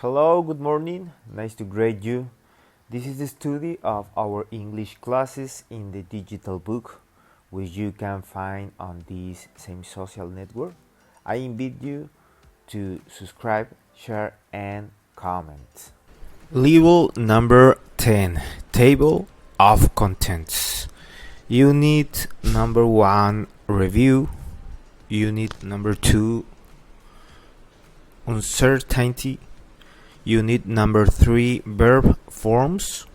Hello, good morning. Nice to greet you. This is the study of our English classes in the digital book, which you can find on this same social network. I invite you to subscribe, share, and comment. Level number 10, Table of Contents. Unit number 1, Review. Unit number 2, Uncertainty. Unit number 3, Verb Forms.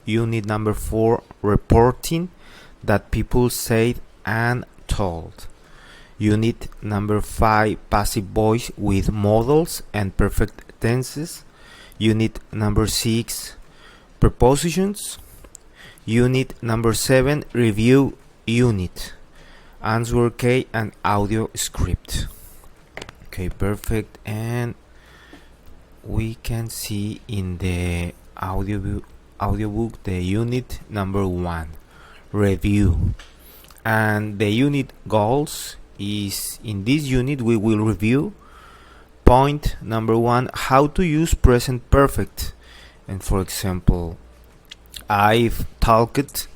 Unit number 4, Reporting that people said and told. Unit number 5, Passive Voice with modals and perfect tenses. Unit number 6, Prepositions. Unit number 7, Review Unit. Answer key and audio script. Okay, perfect. And we can see in the audiobook the unit number 1, Review. And the unit goals is, in this unit we will review point number 1, how to use present perfect. And for example, I've talked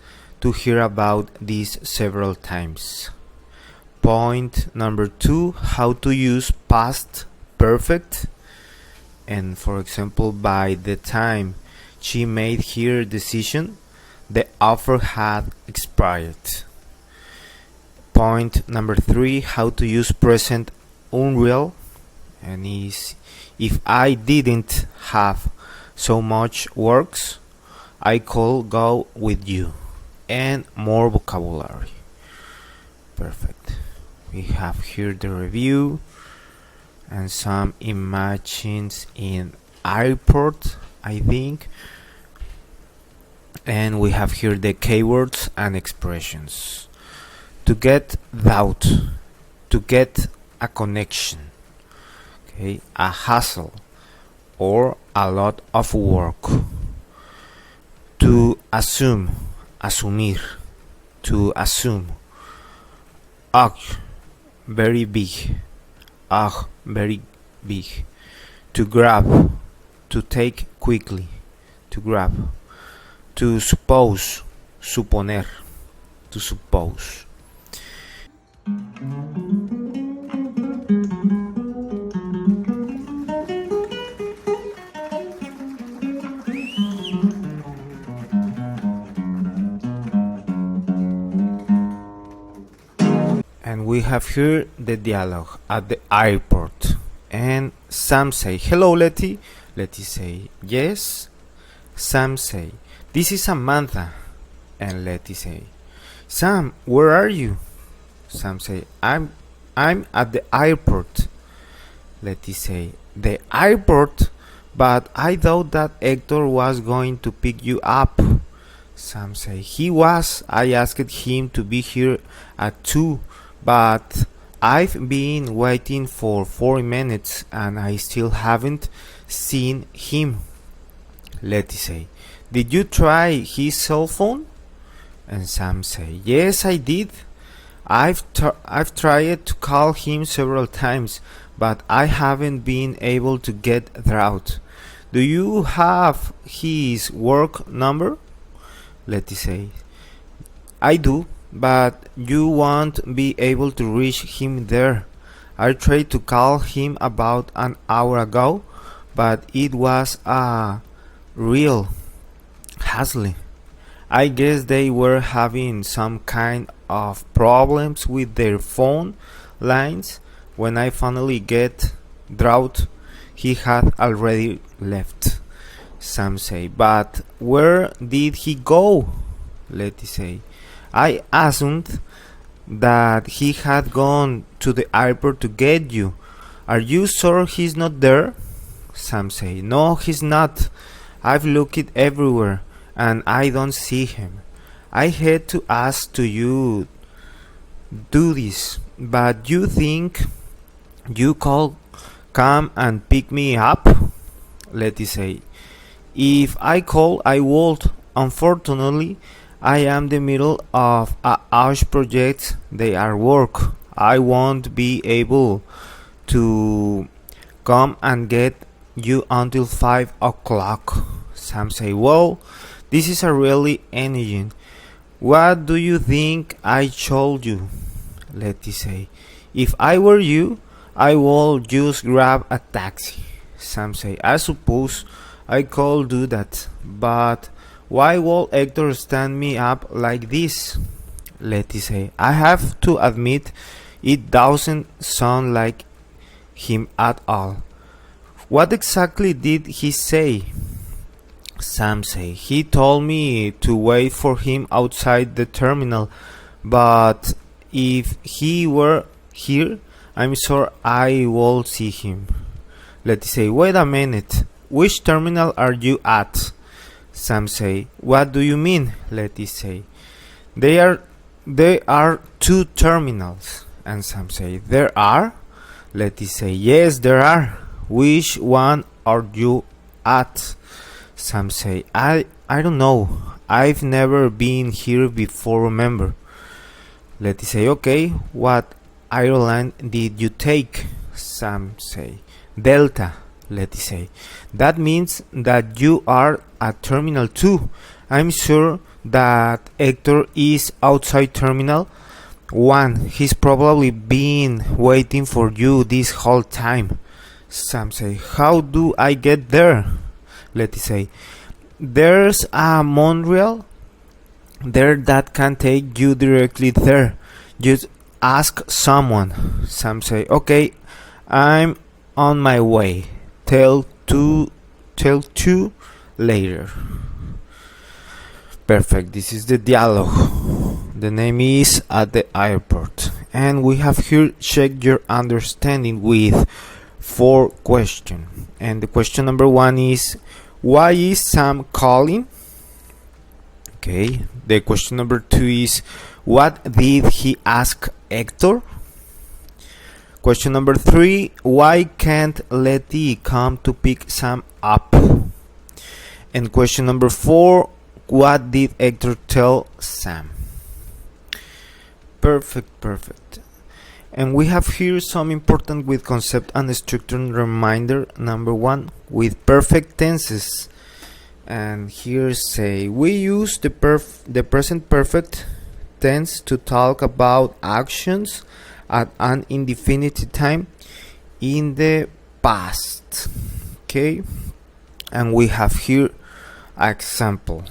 to hear about this several times. Point number 2, how to use past perfect. And for example, by the time she made her decision, the offer had expired. Point number 3, how to use present unreal. And is, if I didn't have so much works, I could go with you. And more vocabulary. Perfect. We have here the review and some images in airport, I think. And we have here the keywords and expressions. To get doubt, to get a connection, okay, a hassle or a lot of work. To assume, asumir, to assume. Very big. Very big. To grab, to take quickly, to grab. To suppose, suponer, to suppose. And we have here the dialogue at the airport. And Sam say, hello Letty. Letty say, yes. Sam say, this is Samantha. And Letty say, Sam, where are you? Sam say, I'm at the airport. Letty say, the airport? But I thought that Hector was going to pick you up. Sam say, he was. I asked him to be here at 2. But I've been waiting for 40 minutes and I still haven't seen him. Letty say, did you try his cell phone? And Sam say, yes, I did. I've tried to call him several times, but I haven't been able to get through. Do you have his work number? Letty say, I do. But you won't be able to reach him there. I tried to call him about an hour ago, but it was a real hassle. I guess they were having some kind of problems with their phone lines. When I finally get through, he had already left. Sam say, but where did he go? Letty say, I assumed that he had gone to the airport to get you. Are you sure he's not there? Sam say, no, he's not. I've looked everywhere and I don't see him. I had to ask to you do this, but you think you could come and pick me up? Letty say, if I call, I would. Unfortunately, I am the middle of a huge project. They are work. I won't be able to come and get you until 5 o'clock. Sam say, well, this is a really engine. What do you think I told you? Letty say, if I were you, I would just grab a taxi. Sam say, I suppose I could do that, but why would Hector stand me up like this? Letty say, I have to admit it doesn't sound like him at all. What exactly did he say? Sam say, he told me to wait for him outside the terminal, but if he were here, I'm sure I will see him. Letty say, wait a minute, which terminal are you at? Sam say, what do you mean? Letty say, there are two terminals. And Sam say, there are? Letty say, yes, there are. Which one are you at? Sam say, I don't know. I've never been here before, remember. Letty say, okay, what airline did you take? Sam say, Delta. Letty say, that means that you are at Terminal 2. I'm sure that Hector is outside Terminal 1. He's probably been waiting for you this whole time. Sam say, how do I get there? Letty say, there's a monorail there that can take you directly there. Just ask someone. Sam say, okay, I'm on my way. Tell two later. Perfect, this is the dialogue. The name is At the Airport. And we have here check your understanding with 4 questions. And the question number 1 is, why is Sam calling? Okay. The question number 2 is, what did he ask Hector? Question number 3, why can't Letty come to pick Sam up? And question number 4, what did Hector tell Sam? Perfect. And we have here some important with concept and structure reminder. Number 1, with perfect tenses. And here say, we use the present perfect tense to talk about actions at an indefinite time in the past. Okay, and we have here an example.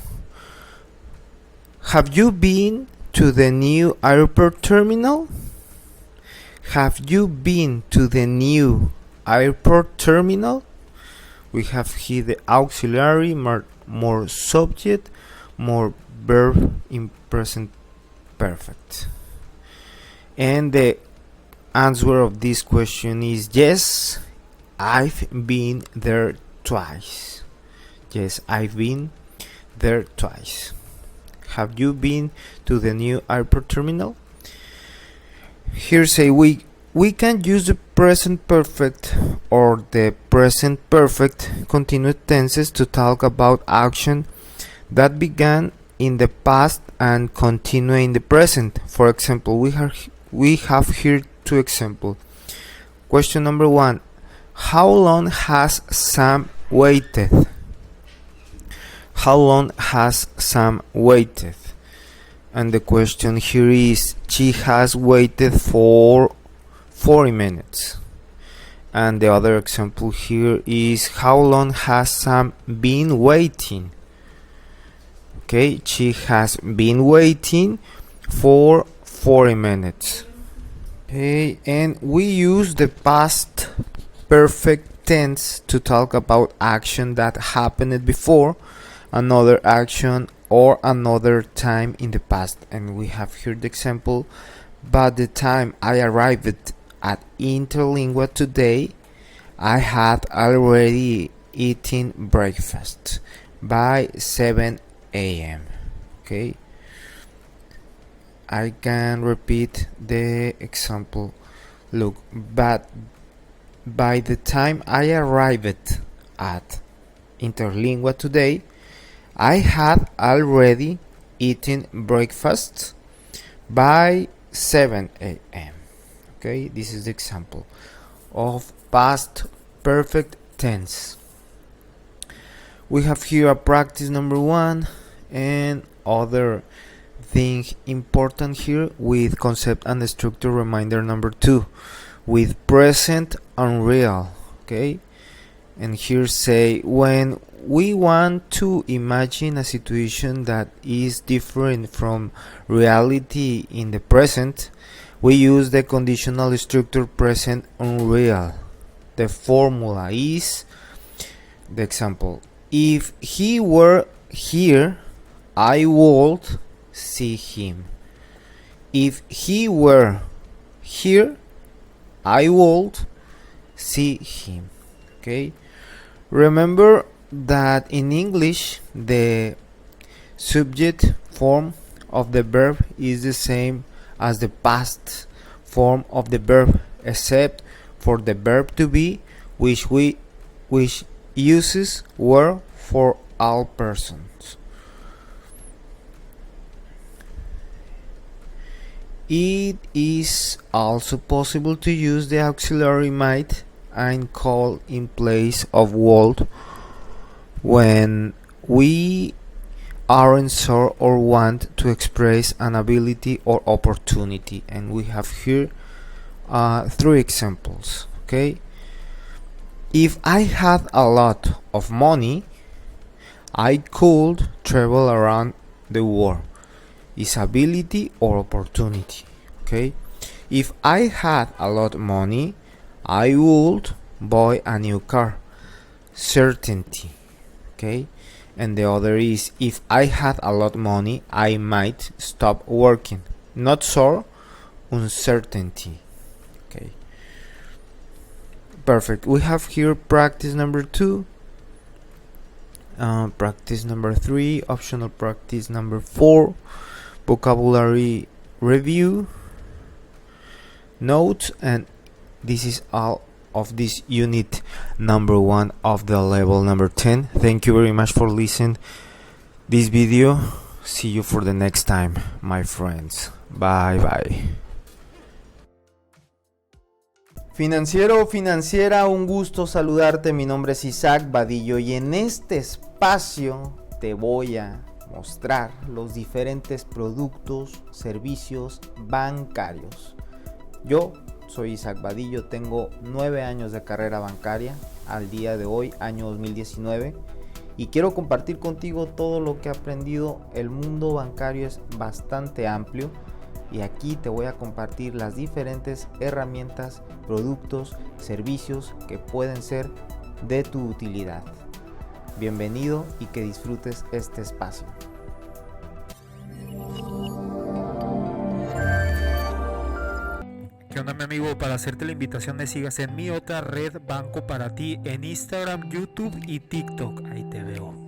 Have you been to the new airport terminal? Have you been to the new airport terminal? We have here the auxiliary, more subject, more verb in present perfect. And the answer of this question is yes, I've been there twice. Yes, I've been there twice. Have you been to the new airport terminal? Here say we can use the present perfect or the present perfect continuous tenses to talk about action that began in the past and continue in the present. For example, we have here 2 examples. Question number 1, how long has Sam waited? How long has Sam waited? And the question here is, she has waited for 40 minutes. And the other example here is, how long has Sam been waiting? Okay, she has been waiting for 40 minutes. Okay, and we use the past perfect tense to talk about action that happened before, another action, or another time in the past. And we have here the example, by the time I arrived at Interlingua today, I had already eaten breakfast by 7 a.m. Okay, I can repeat the example. Look, but by the time I arrived at Interlingua today, I had already eaten breakfast by 7 a.m. Okay, this is the example of past perfect tense. We have here a practice number 1 and other thing important here with concept and structure reminder number 2 with present and real. Okay, and here say when we want to imagine a situation that is different from reality in the present, we use the conditional structure present and real. The formula is the example: if he were here, I would see him. If he were here, I would see him. Okay, remember that in English the subject form of the verb is the same as the past form of the verb, except for the verb to be, which uses were for all persons. It is also possible to use the auxiliary might and call in place of would when we aren't sure or want to express an ability or opportunity. And we have here 3 examples. Okay, if I had a lot of money, I could travel around the world. Is ability or opportunity. Okay, if I had a lot of money, I would buy a new car. Certainty. Okay, and the other is if I had a lot of money, I might stop working. Not sure, uncertainty. Okay, perfect. We have here practice number 2, practice number 3, optional practice number 4, vocabulary review, notes, and this is all of this unit number 1 of the level number 10. Thank you very much for listening this video. See you for the next time, my friends. Bye bye. Financiero o financiera, un gusto saludarte. Mi nombre es Isaac Badillo y en este espacio te voy a mostrar los diferentes productos, servicios bancarios. Yo soy Isaac Badillo, tengo 9 años de carrera bancaria al día de hoy, año 2019, y quiero compartir contigo todo lo que he aprendido. El mundo bancario es bastante amplio y aquí te voy a compartir las diferentes herramientas, productos, servicios que pueden ser de tu utilidad. Bienvenido y que disfrutes este espacio. ¿Qué onda, mi amigo? Para hacerte la invitación me sigas en mi otra red Banco para ti en Instagram, YouTube y TikTok. Ahí te veo.